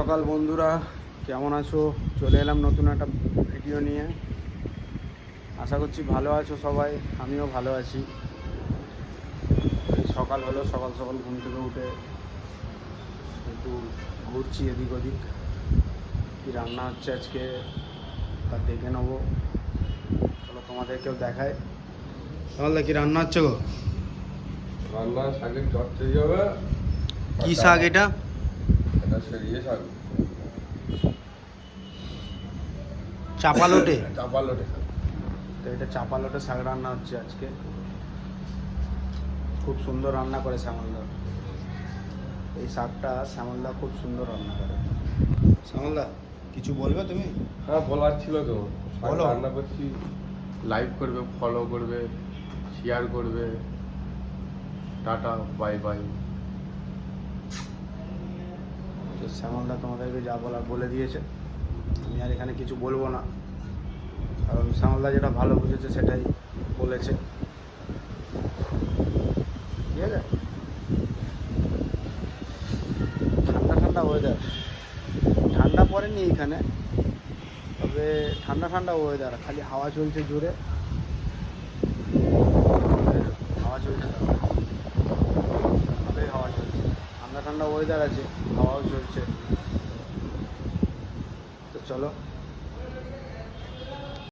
সকাল বন্ধুরা, কেমন আছো? চলে এলাম নতুন একটা ভিডিও নিয়ে। আশা করছি ভালো আছো সবাই, আমিও ভালো আছি। এই সকাল হলো, সকাল সকাল ঘুম থেকে উঠে একটু ঘুরছি এদিক ওদিক। কী রান্না হচ্ছে আজকে তা দেখে নেবো। চলো তোমাদেরকেও দেখায়। তাহলে কি রান্না হচ্ছে গো? রান্না শাকের চচ্চড়ি হবে। কী শাক এটা? এটা সেরিয়ে শাক, চাপালোটে। চাপালোটে শাক। তো এটা চাপালোটে শাক রান্না হচ্ছে আজকে। খুব সুন্দর রান্না করে শ্যামলদা। এই শাকটা শ্যামলদা খুব সুন্দর রান্না করে। শ্যামলদা, কিছু বলবে তুমি? হ্যাঁ, বলার ছিল তো। শাক বলো। রান্না করছি, লাইক করবে, ফলো করবে, শেয়ার করবে। Tata, bye bye. তো শ্যামলদা তোমাদেরকে যা বলার বলে দিয়েছে, আমি আর এখানে কিছু বলবো না, কারণ শ্যামলদা যেটা ভালো বুঝেছে সেটাই বলেছে। ঠিক আছে। ঠান্ডা ঠান্ডা ওয়েদার, ঠান্ডা পড়েনি এইখানে, তবে ঠান্ডা ঠান্ডা ওয়েদার, খালি হাওয়া চলছে জোরে। হাওয়া চলছে, ভালোই হাওয়া চলছে। ঠান্ডা ঠান্ডা ওয়েদার আছে, হাওয়াও চলছে। তো চলো